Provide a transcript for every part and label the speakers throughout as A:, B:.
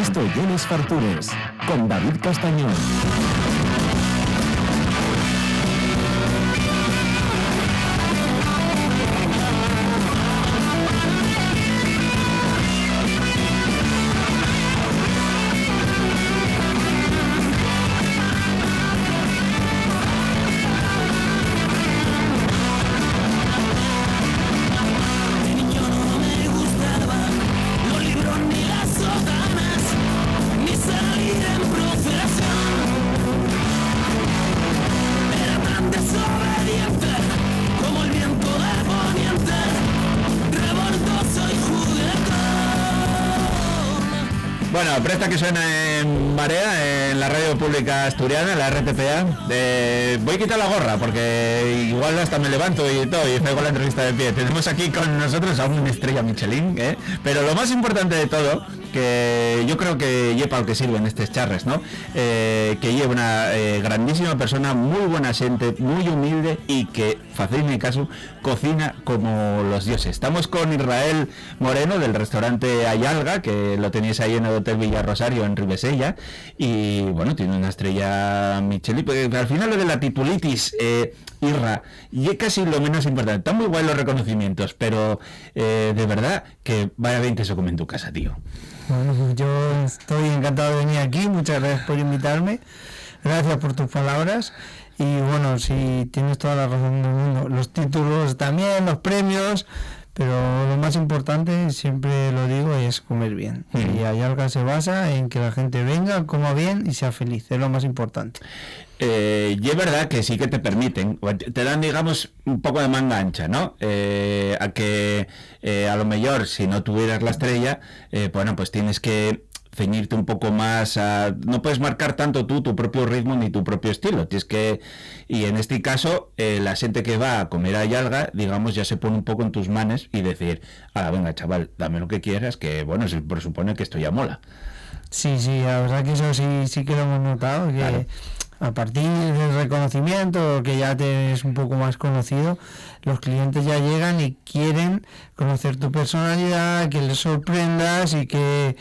A: Esto ya es Fartures, con David Castañón.
B: Bueno, presta que suena en Marea, en la radio pública asturiana, la RTPA. Voy a quitar la gorra porque igual hasta me levanto y todo y hago la entrevista de pie. Tenemos aquí con nosotros a una estrella Michelin, pero lo más importante de todo, que yo creo que lleva lo que sirve en estos charres, ¿no? Que lleva una grandísima persona, muy buena gente, muy humilde y que, facilme caso, cocina como los dioses. Estamos con Israel Moreno del restaurante Ayalga, que lo tenéis ahí en el Hotel Villa Rosario en Ribesella, y bueno, tiene una estrella Michelin, porque al final lo de la titulitis, Irra, y es casi lo menos importante. Están muy guay los reconocimientos, pero de verdad que vaya bien que se come en tu casa, tío.
C: Bueno, yo estoy encantado de venir aquí, muchas gracias por invitarme, gracias por tus palabras. Y bueno, sí, tienes toda la razón del mundo, los títulos también, los premios, pero lo más importante, siempre lo digo, es comer bien. Y Ayalga se basa en que la gente venga, coma bien y sea feliz, es lo más importante.
B: Y es verdad que sí que te permiten, te dan, digamos, un poco de manga ancha, ¿no? A que a lo mejor, si no tuvieras la estrella, bueno, pues tienes que ceñirte un poco más no puedes marcar tanto tú tu propio ritmo ni tu propio estilo, tienes que, y en este caso la gente que va a comer Ayalga, digamos, ya se pone un poco en tus manos y decir, venga chaval, dame lo que quieras, que bueno, se presupone que esto ya mola.
C: Sí, la verdad que eso sí que lo hemos notado, que claro, a partir del reconocimiento, que ya te es un poco más conocido, los clientes ya llegan y quieren conocer tu personalidad, que les sorprendas y que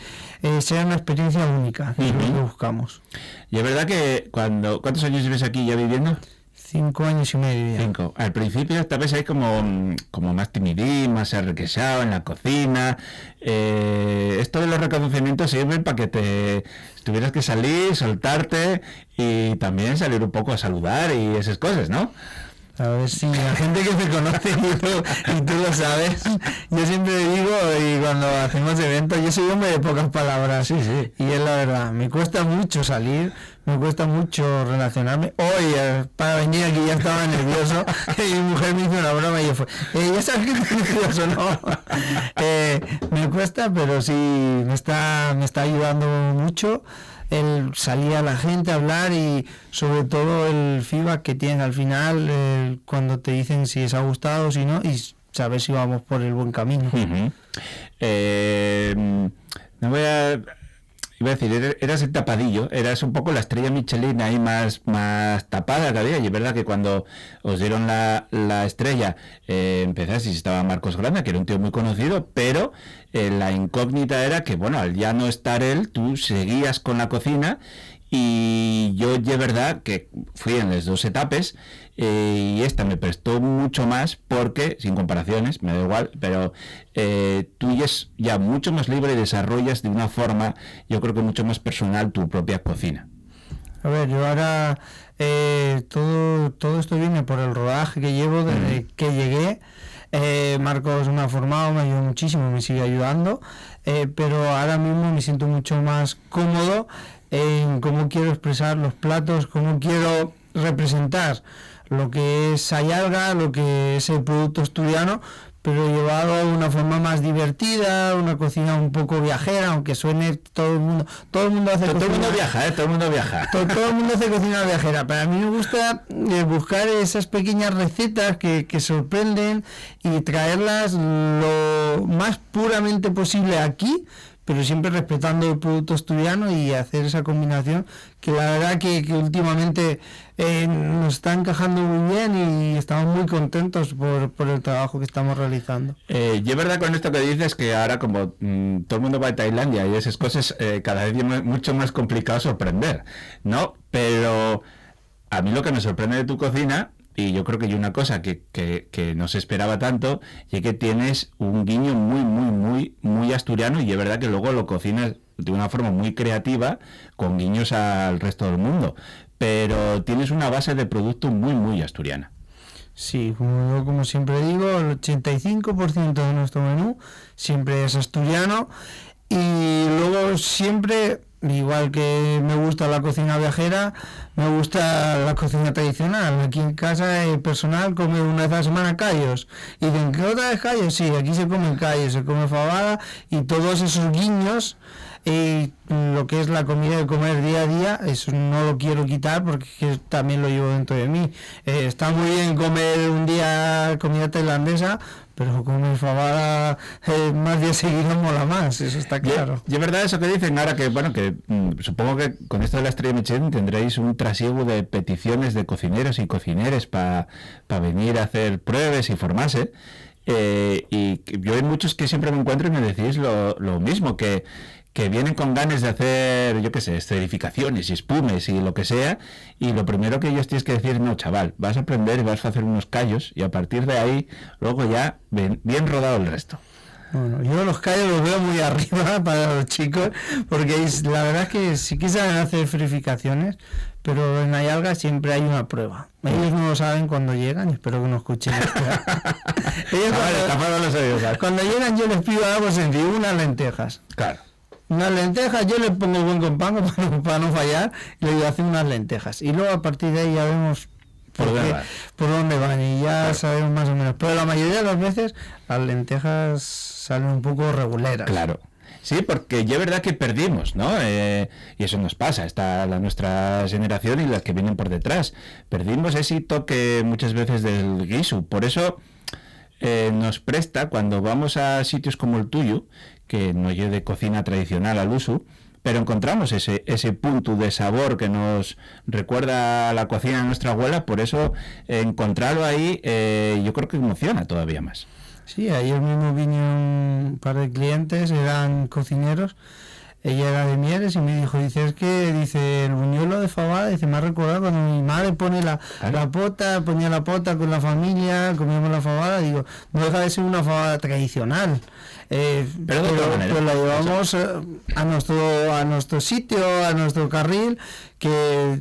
C: sea una experiencia única, es lo que buscamos.
B: Y es verdad que ¿cuántos años lleves aquí ya viviendo?
C: 5 años y medio ya.
B: 5. Al principio esta vez hay como más timidín, más arrequesado en la cocina. Esto de los reconocimientos sirven para que te tuvieras que salir, soltarte y también salir un poco a saludar y esas cosas, ¿no?
C: A ver si la gente que me conoce y tú lo sabes, yo siempre digo, y cuando hacemos eventos, yo soy hombre de pocas palabras,
B: sí.
C: Y es la verdad, me cuesta mucho salir, me cuesta mucho relacionarme. Hoy, para venir aquí ya estaba nervioso, y mi mujer me hizo una broma y yo fue, ya sabes que estoy nervioso, ¿no? Me cuesta, pero sí, me está ayudando mucho el salir a la gente a hablar y sobre todo el feedback que tienen al final cuando te dicen si les ha gustado o si no, y saber si vamos por el buen camino.
B: Iba a decir, eras el tapadillo, eras un poco la estrella Michelin ahí más tapada que había, y es verdad que cuando os dieron la estrella empezaste y estaba Marcos Granda, que era un tío muy conocido, pero la incógnita era que, bueno, al ya no estar él, tú seguías con la cocina, y yo, es verdad que fui en las dos etapas, y esta me prestó mucho más porque, sin comparaciones, me da igual, pero tú es ya mucho más libre y desarrollas de una forma, yo creo que mucho más personal, tu propia cocina.
C: A ver, yo ahora todo esto viene por el rodaje que llevo desde que llegué. Marcos me ha formado, me ayudó muchísimo, me sigue ayudando, pero ahora mismo me siento mucho más cómodo en cómo quiero expresar los platos, cómo quiero representar lo que es Ayalga, lo que es el producto asturiano, pero llevado de una forma más divertida, una cocina un poco viajera, aunque suene todo el mundo hace
B: todo
C: cocina.
B: El mundo viaja, todo el mundo viaja.
C: Todo el mundo hace cocina viajera, pero a mí me gusta buscar esas pequeñas recetas que sorprenden y traerlas lo más puramente posible aquí, pero siempre respetando el producto asturiano y hacer esa combinación que la verdad que últimamente nos está encajando muy bien y estamos muy contentos por el trabajo que estamos realizando.
B: Y es verdad con esto que dices que ahora como todo el mundo va a Tailandia y esas cosas, cada vez es mucho más complicado sorprender, ¿no? Pero a mí lo que me sorprende de tu cocina, y yo creo que hay una cosa que no se esperaba tanto, y es que tienes un guiño muy asturiano, y es verdad que luego lo cocinas de una forma muy creativa, con guiños al resto del mundo, pero tienes una base de producto muy asturiana.
C: Sí, como siempre digo, el 85% de nuestro menú siempre es asturiano, y luego siempre, igual que me gusta la cocina viajera, me gusta la cocina tradicional. Aquí en casa el personal come una vez a la semana callos. Y dicen, ¿qué otra vez callos? Sí, aquí se come callos, se come fabada y todos esos guiños. Y lo que es la comida de comer día a día, eso no lo quiero quitar porque también lo llevo dentro de mí. Está muy bien comer un día comida tailandesa, pero comer fabada más días seguidos mola más, eso está claro.
B: Y es verdad eso que dicen ahora que, bueno, que supongo que con esto de la estrella Michelin tendréis un trasiego de peticiones de cocineros y cocineres para venir a hacer pruebas y formarse. Y yo hay muchos que siempre me encuentro y me decís lo mismo, que vienen con ganas de hacer, yo qué sé, esterificaciones y espumes y lo que sea, y lo primero que ellos tienes que decir, no, chaval, vas a aprender y vas a hacer unos callos, y a partir de ahí, luego ya, bien rodado el resto.
C: Bueno, yo los callos los veo muy arriba para los chicos, porque la verdad es que sí que saben hacer esterificaciones, pero en Ayalga siempre hay una prueba. Ellos no lo saben cuando llegan, espero que no escuchen esto. Cuando llegan yo les pido algo sencillo, unas lentejas.
B: Claro.
C: Unas lentejas, yo les pongo buen compango para no fallar, y les hacen unas lentejas. Y luego a partir de ahí ya vemos por dónde van y ya sabemos más o menos. Pero la mayoría de las veces las lentejas salen un poco reguleras.
B: Claro. Sí, porque ya es verdad que perdimos, ¿no? Y eso nos pasa, está nuestra generación y las que vienen por detrás. Perdimos ese toque muchas veces del guiso. Por eso nos presta, cuando vamos a sitios como el tuyo, que no es de cocina tradicional al uso, pero encontramos ese punto de sabor que nos recuerda a la cocina de nuestra abuela. Por eso encontrarlo ahí yo creo que emociona todavía más.
C: Sí, ayer mismo vino un par de clientes, eran cocineros, ella era de Mieres y me dijo, el buñuelo de fabada, me ha recordado cuando mi madre pone la pota, ponía la pota con la familia, comíamos la fabada, digo, no deja de ser una fabada tradicional. Pero la llevamos a nuestro sitio, a nuestro carril, que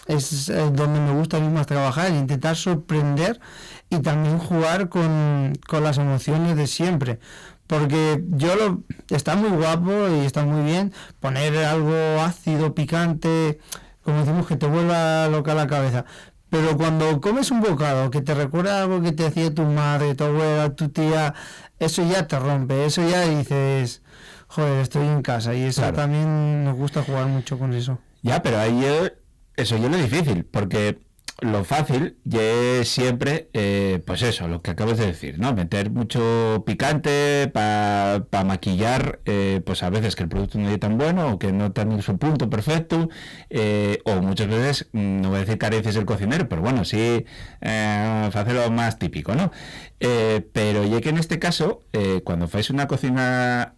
C: es donde me gusta a mí más trabajar, intentar sorprender y también jugar con las emociones de siempre, porque está muy guapo y está muy bien poner algo ácido, picante, como decimos, que te vuelva loca la cabeza. Pero cuando comes un bocado que te recuerda algo que te hacía tu madre, tu abuela, tu tía, eso ya te rompe, eso ya dices, joder, estoy en casa, y eso claro. También nos gusta jugar mucho con eso.
B: Ya, pero ahí eso ya es lo difícil, porque lo fácil ya es siempre, pues eso, lo que acabas de decir, ¿no? Meter mucho picante para maquillar, pues a veces que el producto no es tan bueno o que no está en su punto perfecto, o muchas veces, no voy a decir carencias del cocinero, pero bueno, sí, hacerlo más típico, ¿no? Pero ya que en este caso, cuando hacéis una cocina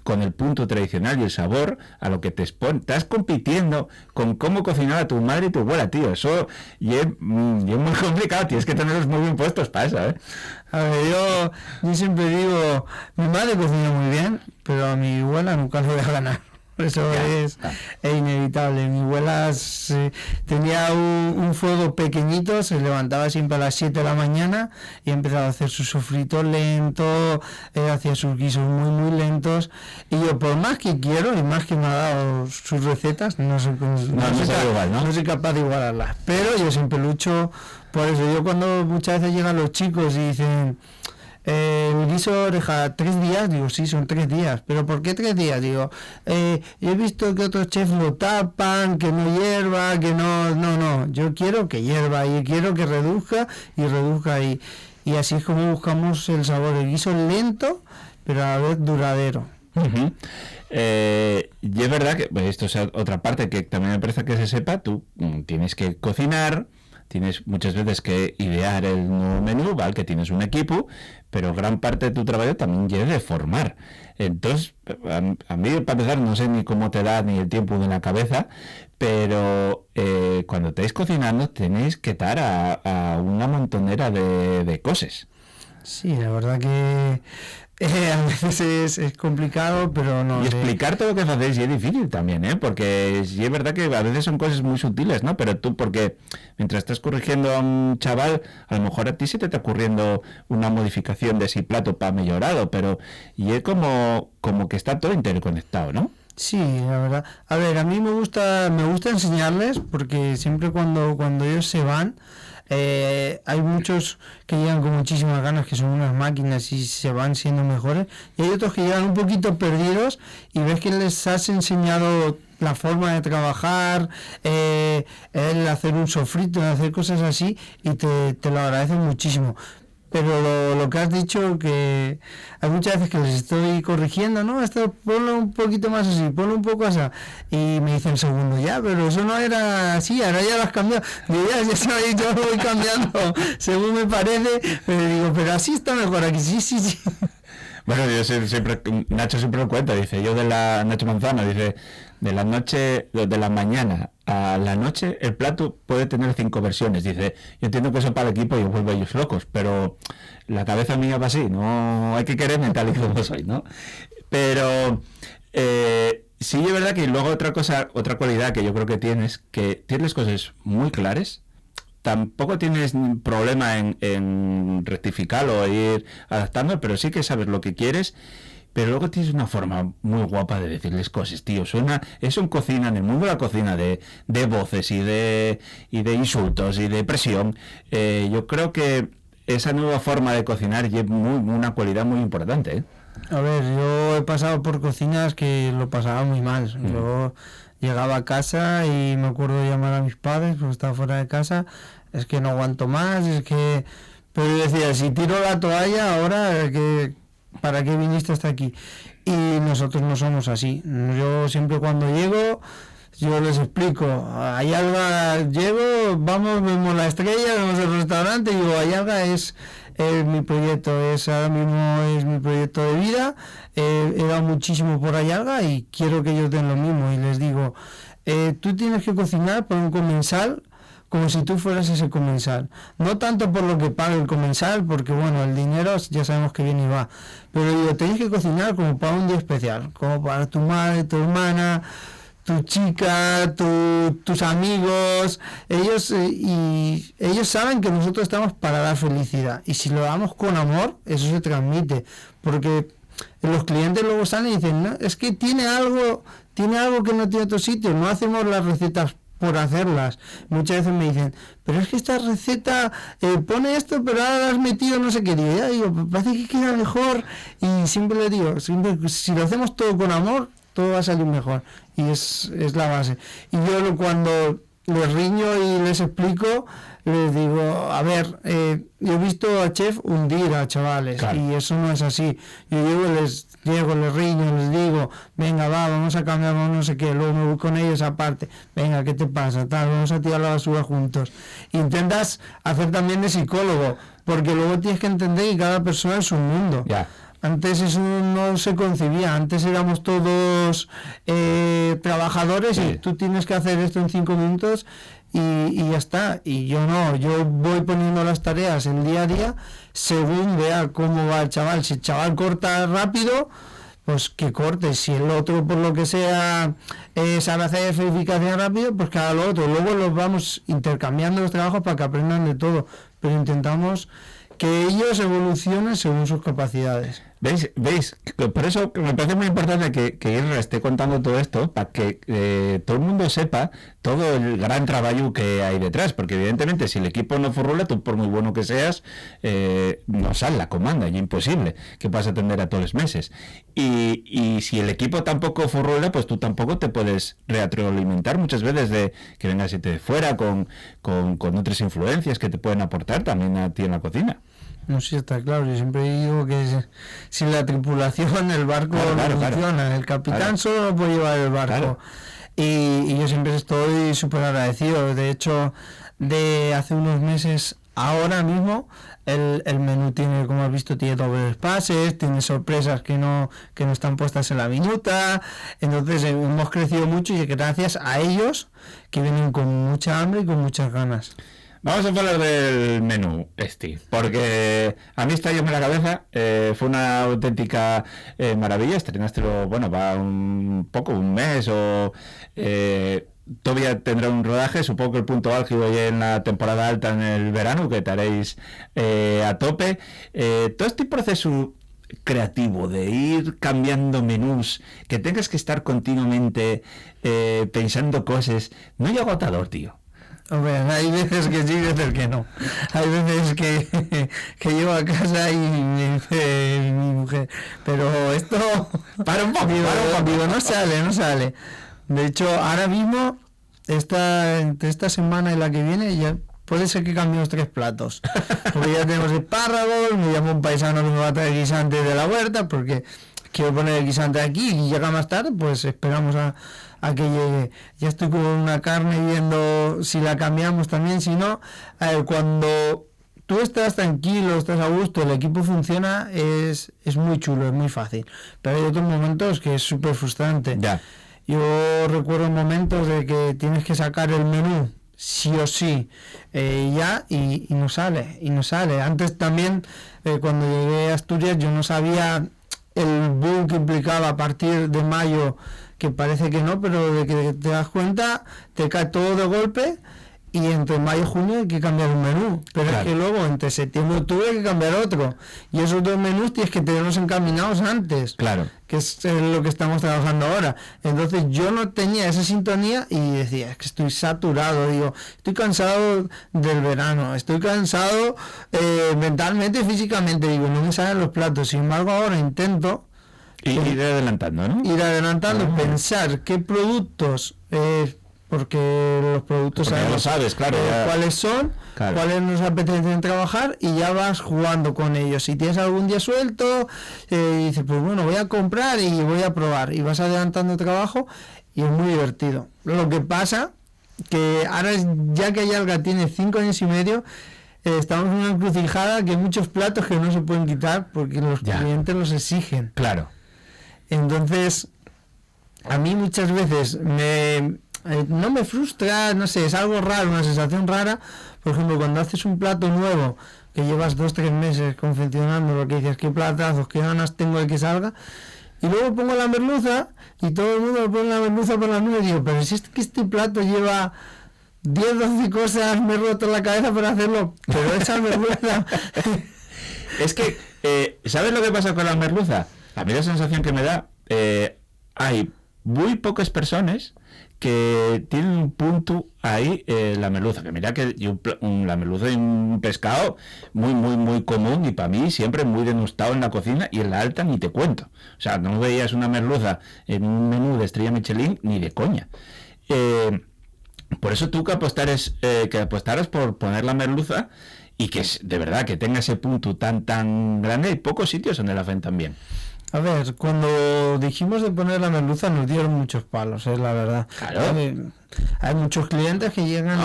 B: con el punto tradicional y el sabor a lo que te expone, estás compitiendo con cómo cocinaba tu madre y tu abuela, tío. Eso y es muy complicado, tienes que tenerlos muy bien puestos para eso, ¿eh?
C: A ver, yo siempre digo, mi madre cocina muy bien, pero a mi abuela nunca lo voy a ganar. Eso es inevitable. Mi abuela tenía un fuego pequeñito, se levantaba siempre a las 7 de la mañana y empezaba a hacer su sofrito lento, hacía sus guisos muy lentos, y yo, por más que quiero y más que me ha dado sus recetas, no soy capaz de igualarlas, pero yo siempre lucho por eso. Yo cuando muchas veces llegan los chicos y dicen, el guiso deja 3 días, digo, sí, son 3 días, pero ¿por qué 3 días? Digo, yo he visto que otros chefs lo tapan, que no hierva, que no, yo quiero que hierva y quiero que reduzca y así es como buscamos el sabor, el guiso lento, pero a la vez duradero.
B: Uh-huh. Y es verdad que pues, esto es otra parte que también me parece que se sepa. Tú tienes que cocinar, tienes muchas veces que idear el nuevo menú, ¿vale? Que tienes un equipo, pero gran parte de tu trabajo también es de formar. Entonces, a mí para empezar no sé ni cómo te da ni el tiempo en la cabeza, pero cuando estáis cocinando tenéis que estar a una montonera de cosas.
C: Sí, la verdad que a veces es complicado, pero no.
B: Y explicar todo lo que hacéis y es difícil también, ¿eh? Porque sí es verdad que a veces son cosas muy sutiles, ¿no? Pero tú, porque mientras estás corrigiendo a un chaval, a lo mejor a ti se te está ocurriendo una modificación de ese plato para mejorado, pero y es como que está todo interconectado, ¿no?
C: Sí, la verdad. A ver, a mí me gusta enseñarles, porque siempre cuando ellos se van, hay muchos que llegan con muchísimas ganas, que son unas máquinas y se van siendo mejores, y hay otros que llegan un poquito perdidos y ves que les has enseñado la forma de trabajar, el hacer un sofrito, el hacer cosas así, y te lo agradecen muchísimo. Pero lo que has dicho, que hay muchas veces que les estoy corrigiendo, ¿no? Esto ponlo un poquito más así, ponlo un poco así. Y me dice el segundo, ya, pero eso no era así, ahora ya lo has cambiado. Digo, ya sabéis, yo lo voy cambiando según me parece, pero digo, pero así está mejor aquí, sí.
B: Bueno, yo siempre, Nacho siempre lo cuenta, dice, Nacho Manzana, dice, de la mañana a la noche, el plato puede tener 5 versiones. Dice, yo entiendo que eso para el equipo y vuelvo a ellos locos, pero la cabeza mía va así, no hay que querer mental y como soy, ¿no? Pero sí es verdad que luego otra cualidad que yo creo que tienes las cosas muy claras. Tampoco tienes problema en rectificarlo o ir adaptando, pero sí que sabes lo que quieres. Pero luego tienes una forma muy guapa de decirles cosas, tío. Eso en cocina, en el mundo de la cocina, de voces y de insultos y de presión. Yo creo que esa nueva forma de cocinar es una cualidad muy importante, ¿eh?
C: A ver, yo he pasado por cocinas que lo pasaba muy mal. Yo llegaba a casa y me acuerdo de llamar a mis padres porque estaba fuera de casa. Es que no aguanto más, es que... Pero yo decía, si tiro la toalla ahora, ¿para qué viniste hasta aquí? Y nosotros no somos así. Yo siempre cuando llego, yo les explico. Ayalga, llego, vamos, vemos la estrella, vemos el restaurante, y digo, Ayalga es mi proyecto, ahora mismo es mi proyecto de vida. He dado muchísimo por Ayalga y quiero que ellos den lo mismo. Y les digo, tú tienes que cocinar para un comensal como si tú fueras ese comensal. No tanto por lo que paga el comensal, porque bueno, el dinero ya sabemos que viene y va. Pero digo, tenéis que cocinar como para un día especial, como para tu madre, tu hermana, tu chica, tus amigos. Ellos saben que nosotros estamos para dar felicidad. Y si lo damos con amor, eso se transmite. Porque los clientes luego salen y dicen, no, es que tiene algo que no tiene otro sitio. No hacemos las recetas por hacerlas. Muchas veces me dicen, pero es que esta receta pone esto, pero ahora lo has metido no sé qué. Digo, parece que queda mejor. Y siempre le digo, si lo hacemos todo con amor, todo va a salir mejor. Y es la base. Y yo cuando les riño y les explico, les digo, a ver, yo he visto a chef hundir a chavales, claro, y eso no es así. Yo les riño, les digo, venga, vamos a cambiar, no sé qué, luego me voy con ellos aparte, venga, ¿qué te pasa? Vamos a tirar la basura juntos. Intentas hacer también de psicólogo, porque luego tienes que entender que cada persona es un mundo.
B: Yeah.
C: Antes eso no se concebía, antes éramos todos trabajadores, sí, y tú tienes que hacer esto en 5 minutos y ya está. Y yo no, yo voy poniendo las tareas el día a día según vea cómo va el chaval. Si el chaval corta rápido, pues que corte. Si el otro, por lo que sea, sabe hacer verificación rápido, pues que haga lo otro. Luego los vamos intercambiando los trabajos para que aprendan de todo, pero intentamos que ellos evolucionen según sus capacidades.
B: ¿Veis? Por eso me parece muy importante que Irra esté contando todo esto, para que todo el mundo sepa todo el gran trabajo que hay detrás, porque evidentemente si el equipo no furrula, tú por muy bueno que seas, no sale la comanda, es imposible que puedas atender a todos los meses. Y si el equipo tampoco furrula, pues tú tampoco te puedes retroalimentar muchas veces de que venga gente de fuera con otras influencias que te pueden aportar también a ti en la cocina.
C: No, sí, está claro. Yo siempre digo que sin la tripulación el barco no funciona, el capitán solo puede llevar el barco. Y yo siempre estoy súper agradecido. De hecho, de hace unos meses, ahora mismo, el menú tiene, como has visto, tiene dobles pases, tiene sorpresas que no están puestas en la minuta. Entonces hemos crecido mucho y gracias a ellos, que vienen con mucha hambre y con muchas ganas.
B: Vamos a hablar del menú, porque a mí estalló en la cabeza, fue una auténtica maravilla. Estrenástelo, bueno, va un mes o... todavía tendrá un rodaje, supongo que el punto álgido ya en la temporada alta en el verano, que estaréis a tope. Todo este proceso creativo de ir cambiando menús, que tengas que estar continuamente pensando cosas, no es agotador, tío.
C: Hombre, hay veces que sí, veces que no. Hay veces que llego a casa y me dice mi mujer, pero esto...
B: Para un poco,
C: digo, no sale. De hecho, ahora mismo, entre esta semana y la que viene, ya puede ser que cambiemos 3 platos. Porque ya tenemos espárragos, me llama un paisano que me va a traer guisante de la huerta, porque quiero poner el guisante aquí y llega más tarde, pues esperamos a que llegue. Ya estoy con una carne viendo si la cambiamos también, si no, cuando tú estás tranquilo, estás a gusto, el equipo funciona, es muy chulo, es muy fácil. Pero hay otros momentos que es súper frustrante.
B: Ya.
C: Yo recuerdo momentos de que tienes que sacar el menú sí o sí y no sale. Antes también, cuando llegué a Asturias, yo no sabía el boom que implicaba a partir de mayo, que parece que no, pero de que te das cuenta, te cae todo de golpe, y entre mayo y junio hay que cambiar un menú, pero claro, es que luego entre septiembre y octubre hay que cambiar otro, y esos 2 menús tienes que tenerlos encaminados antes,
B: claro,
C: que es lo que estamos trabajando ahora. Entonces yo no tenía esa sintonía y decía, es que estoy saturado, digo, estoy cansado del verano, estoy cansado mentalmente y físicamente, digo, no me salen los platos. Sin embargo, ahora intento
B: ir adelantando, ¿no?
C: Ir adelantando, pensar qué productos, porque los productos
B: ya lo sabes, claro,
C: cuáles son, claro, cuáles nos apetecen trabajar, y ya vas jugando con ellos. Si tienes algún día suelto, dices, pues bueno, voy a comprar y voy a probar, y vas adelantando trabajo, y es muy divertido. Lo que pasa que ahora, ya que Ayalga tiene 5 años y medio, estamos en una encrucijada que hay muchos platos que no se pueden quitar porque los clientes los exigen.
B: Claro.
C: Entonces, a mí muchas veces no me frustra, no sé, es algo raro, una sensación rara. Por ejemplo, cuando haces un plato nuevo que llevas 2-3 meses confeccionando, lo que dices, qué platazos, qué ganas tengo de que salga, y luego pongo la merluza y todo el mundo pone la merluza por la nube, y digo, pero si es que este plato lleva 10-12 cosas, me he roto la cabeza para hacerlo, pero esa merluza...
B: Es que, ¿sabes lo que pasa con la merluza? A mí la sensación que me da, hay muy pocas personas que tienen un punto ahí, la merluza, que mira que la merluza es un pescado muy común, y para mí siempre muy denostado en la cocina, y en la alta ni te cuento. O sea, no veías una merluza en un menú de estrella Michelin ni de coña. Por eso tú que apostaras por poner la merluza, y que es de verdad que tenga ese punto tan grande. Hay pocos sitios donde la hacen también.
C: A ver, cuando dijimos de poner la merluza nos dieron muchos palos, es la verdad.
B: Claro.
C: Hay muchos clientes que llegan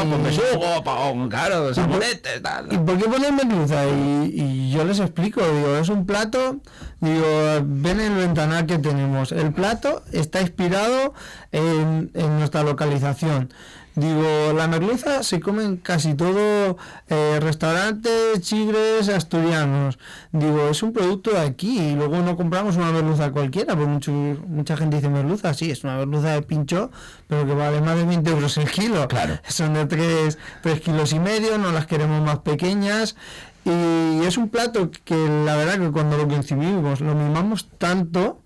B: claro, saboretes, tal.
C: ¿Y por qué poner merluza? Y yo les explico, digo, es un plato, digo, ven el ventanal que tenemos. El plato está inspirado en nuestra localización. Digo, la merluza se come en casi todo restaurantes, chigres, asturianos. Digo, es un producto de aquí, y luego no compramos una merluza cualquiera, porque mucha gente dice merluza, sí, es una merluza de pincho, pero que vale más de 20 euros el kilo.
B: Claro.
C: Son de 3 kilos y medio, no las queremos más pequeñas, y es un plato que la verdad que cuando lo concibimos, lo mimamos tanto,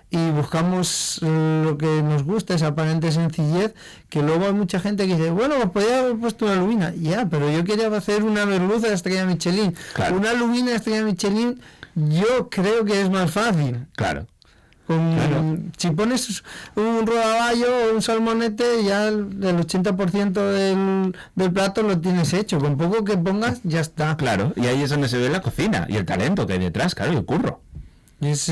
C: y buscamos lo que nos gusta, esa aparente sencillez, que luego hay mucha gente que dice, bueno, pues podría haber puesto una lubina, pero yo quería hacer una merluza de estrella Michelin.
B: Claro.
C: Una lubina de estrella Michelin yo creo que es más fácil.
B: Claro.
C: Claro. Si pones un rodaballo o un salmonete, ya el 80% del plato lo tienes hecho, con poco que pongas ya está.
B: Claro, y ahí es donde se ve la cocina y el talento que hay detrás, claro, y el curro.
C: Y eso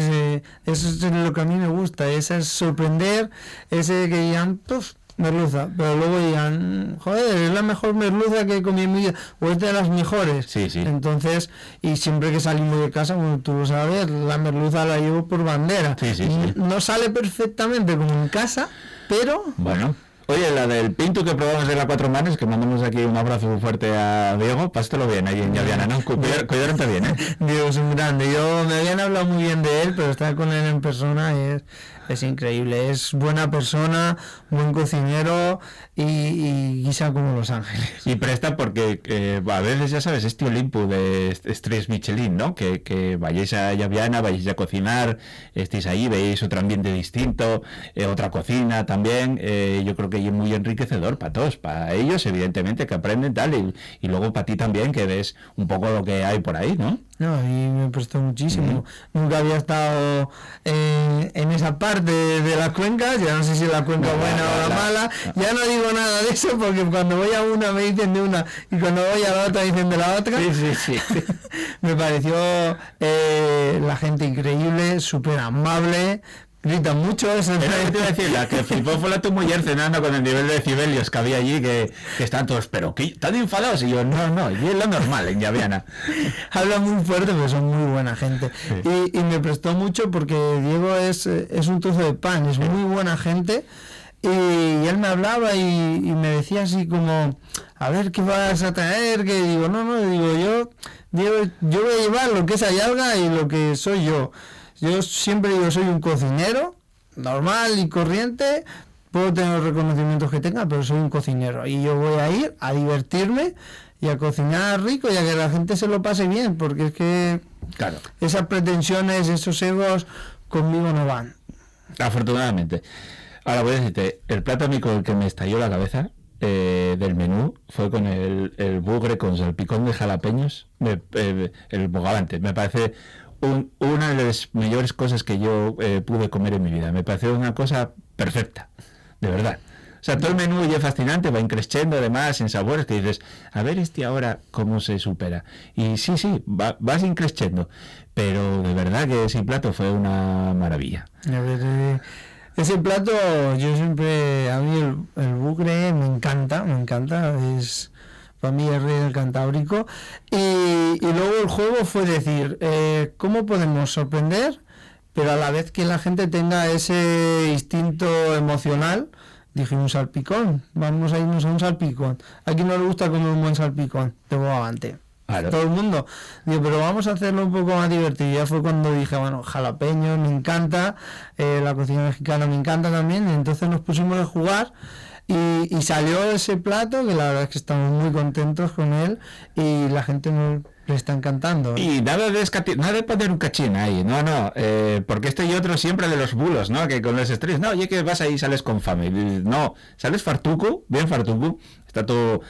C: es lo que a mí me gusta, ese es sorprender, ese que digan, puf, merluza, pero luego digan, joder, es la mejor merluza que he comido en mi vida, o es de las mejores.
B: Sí, sí.
C: Entonces, y siempre que salimos de casa, como tú lo sabes, la merluza la llevo por bandera.
B: Sí, sí, sí.
C: No sale perfectamente como en casa, pero...
B: Bueno. Oye, la del pinto que probamos de la Cuatro Manes, que mandamos aquí un abrazo muy fuerte a Diego, pásatelo bien ahí en Llaviana, ¿no? Cuidarte bien, ¿eh?
C: Diego es un grande. Me habían hablado muy bien de él, pero estar con él en persona es increíble. Es buena persona, buen cocinero y guisa como Los Ángeles.
B: Y presta porque a veces, ya sabes, este Olimpo de estrellas Michelin, ¿no? Que vayáis a Llaviana, vayáis a cocinar, estéis ahí, veis otro ambiente distinto, otra cocina también. Yo creo que es muy enriquecedor para todos, para ellos, evidentemente, que aprenden tal, y luego para ti también, que ves un poco lo que hay por ahí, ¿no?
C: No, y me prestó muchísimo. Nunca había estado en esa parte de las cuencas, ya no sé si la cuenca buena o la mala, ya no digo nada de eso porque cuando voy a una me dicen de una y cuando voy a la otra dicen de la otra.
B: Sí.
C: Me pareció la gente increíble, súper amable. Gritan mucho, eso
B: es lo que te iba a decir, la que flipó fue la tu mujer cenando con el nivel de decibelios que había allí, que están todos, pero ¿qué? ¿Están enfadados? Y yo, no, y es lo normal en Llaviana.
C: Hablan muy fuerte, pero son muy buena gente. Sí. Y me prestó mucho porque Diego es un trozo de pan, es muy buena gente. Y él me hablaba y me decía así como, a ver, ¿qué vas a traer? Que digo, yo voy a llevar lo que es Ayalga y lo que soy yo. Yo siempre digo, soy un cocinero, normal y corriente, puedo tener los reconocimientos que tenga, pero soy un cocinero. Y yo voy a ir a divertirme y a cocinar rico y a que la gente se lo pase bien, porque es que
B: claro,
C: esas pretensiones, esos egos, conmigo no van.
B: Afortunadamente. Ahora voy a decirte, el plato a mí con el que me estalló la cabeza del menú fue con el bugre con salpicón de jalapeños, el bogavante. Me parece una de las mejores cosas que yo pude comer en mi vida. Me pareció una cosa perfecta, de verdad. O sea, todo el menú ya es fascinante, va increciendo además en sabores que dices, a ver ahora cómo se supera. Y sí, vas increciendo, pero de verdad que ese plato fue una maravilla.
C: A ver, ese plato, yo siempre, a mí el bugre me encanta, es... para mí el rey del Cantábrico y luego el juego fue decir cómo podemos sorprender pero a la vez que la gente tenga ese instinto emocional. Dije un salpicón, vamos a irnos a un salpicón, a quien no le gusta comer un buen salpicón de bogavante, claro. Todo el mundo, digo, pero vamos a hacerlo un poco más divertido. Ya fue cuando dije, bueno, jalapeños me encanta, la cocina mexicana me encanta también, y entonces nos pusimos a jugar. Y salió ese plato que la verdad es que estamos muy contentos con él y la gente le está encantando.
B: Y nada de poner un cachín ahí, no, porque este y otro siempre de los bulos, ¿no? Que con los estrellas, no, oye que vas ahí y sales con fame. No, sales fartuco, bien fartuco, está todo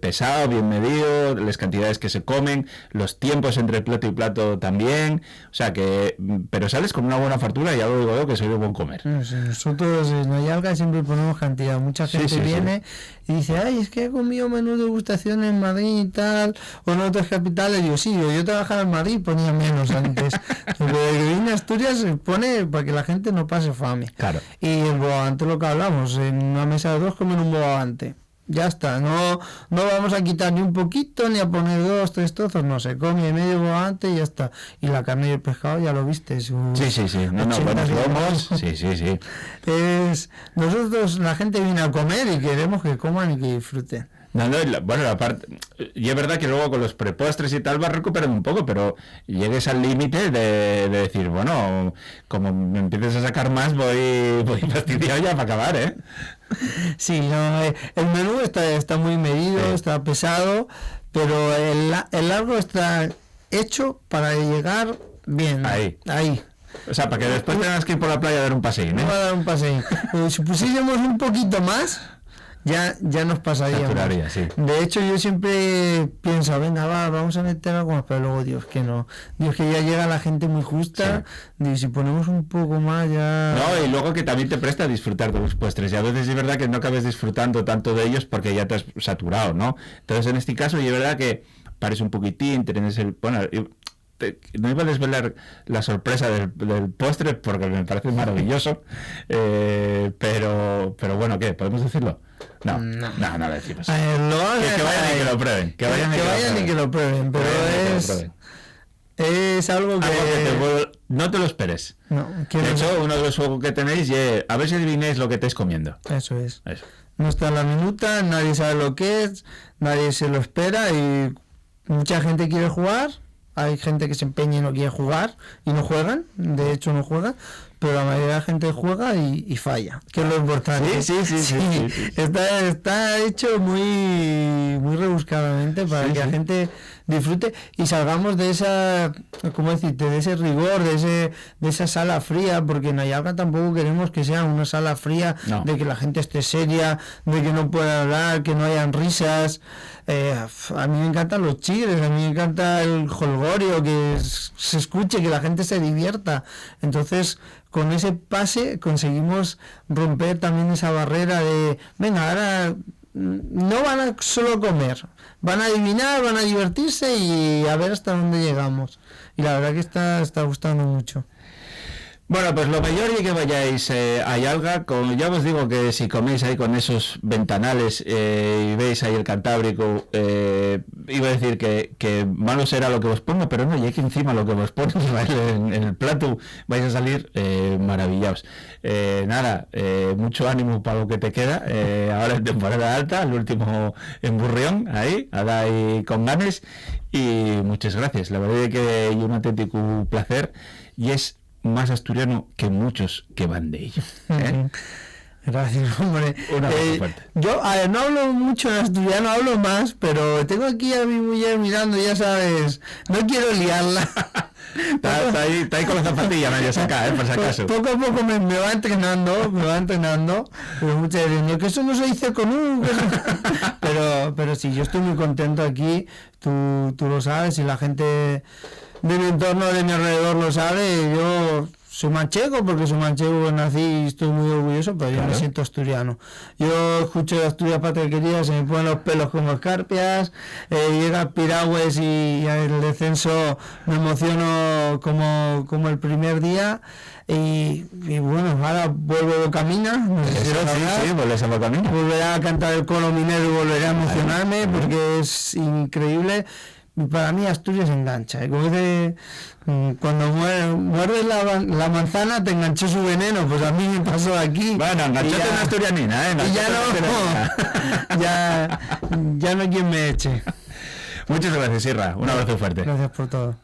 B: pesado, bien medido, las cantidades que se comen, los tiempos entre plato y plato también, o sea que, pero sales con una buena fartura y ya lo digo yo que soy de buen comer.
C: Sí, nosotros en Ayalga siempre ponemos cantidad, mucha gente viene y dice, ay, es que he comido menú de degustación en Madrid y tal, o en otras capitales. Yo sí, yo trabajaba en Madrid y ponía menos antes, pero que vine a Asturias se pone para que la gente no pase fame.
B: Claro.
C: Y el bogavante, lo que hablamos, en una mesa de dos comen un bogavante. Ya está, no vamos a quitar ni un poquito ni a poner 2, 3 trozos, no, se come medio bogavante y ya está. Y la carne y el pescado ya lo viste.
B: Sí, buenos lomos, sí.
C: Nosotros, la gente viene a comer y queremos que coman y que disfruten.
B: La parte, y es verdad que luego con los prepostres y tal vas recuperando un poco, pero llegues al límite de decir, bueno, como me empieces a sacar más voy fastidiado ya para acabar, ¿eh?
C: Sí, el menú está muy medido, está pesado, pero el largo está hecho para llegar bien. Ahí.
B: O sea, para que después tengas que ir por la playa a dar un paseo, ¿no?
C: No va a dar un paseo. Si pusiésemos un poquito más, ya nos pasaría.
B: Sí.
C: De hecho, yo siempre pienso, venga, vamos a meter algo más, pero luego, Dios, que no. Dios, que ya llega la gente muy justa. Sí. Y si ponemos un poco más, ya...
B: No, y luego que también te presta a disfrutar de los postres. Y a veces es verdad que no acabes disfrutando tanto de ellos porque ya te has saturado, ¿no? Entonces, en este caso, y es verdad que pares un poquitín, tienes no iba a desvelar la sorpresa del postre porque me parece maravilloso, pero bueno, ¿qué? ¿Podemos decirlo? No lo decimos.
C: Que
B: vayan y que lo prueben. Que vayan
C: y que lo prueben, pero es algo que...
B: no te lo esperes.
C: No,
B: de hecho, uno de los juegos que tenéis, a ver si adivináis lo que estáis comiendo.
C: Eso es. No está en la minuta, nadie sabe lo que es, nadie se lo espera y mucha gente quiere jugar. Hay gente que se empeña y no quiere jugar y no juegan, de hecho no juegan, pero la mayoría de la gente juega y falla, que es lo importante.
B: Sí.
C: Está hecho muy rebuscadamente para que la gente disfrute y salgamos de esa, ¿cómo decirte?, de ese rigor, de esa sala fría, porque en Ayalga tampoco queremos que sea una sala fría, de que la gente esté seria, de que no pueda hablar, que no hayan risas. A mí me encantan los chigres, a mí me encanta el jolgorio, que se escuche, que la gente se divierta. Entonces, con ese pase conseguimos romper también esa barrera de, venga, ahora no van a solo comer, van a adivinar, van a divertirse y a ver hasta dónde llegamos. Y la verdad que está gustando mucho.
B: Bueno, pues lo mejor es que vayáis a Ayalga, ya os digo que si coméis ahí con esos ventanales y veis ahí el Cantábrico, iba a decir que malo será lo que os ponga, pero no, y que encima lo que os pones en el plato vais a salir maravillados. Mucho ánimo para lo que te queda, ahora en temporada alta, el último emburrión ahí, con ganas, y muchas gracias, la verdad es que es un auténtico placer, y es más asturiano que muchos que van de ello.
C: Gracias, hombre. Yo no hablo mucho en asturiano, hablo más, pero tengo aquí a mi mujer mirando, ya sabes, no quiero liarla.
B: Está ahí con la zapatilla medio saca, por si acaso.
C: Poco a poco me va entrenando, pero muchas veces, que eso no se dice con un... pero sí, yo estoy muy contento aquí, tú lo sabes, y la gente de mi entorno, de mi alrededor lo sabe. Yo soy manchego, porque soy manchego, nací y estoy muy orgulloso, pero yo me siento asturiano. Yo escucho de Asturias Patria Querida, se me ponen los pelos como escarpias, llega Piragües y el descenso me emociono como el primer día. Y bueno, ahora vuelvo Camina, no sé si volveré a cantar el coro minero y volveré a emocionarme, porque es increíble. Para mí Asturias engancha, como dice, cuando muerdes la manzana te enganchó su veneno, pues a mí me pasó aquí.
B: Bueno, enganchate en asturianina,
C: y ya no hay quien me eche.
B: Muchas gracias, Sierra, un abrazo fuerte.
C: Gracias por todo.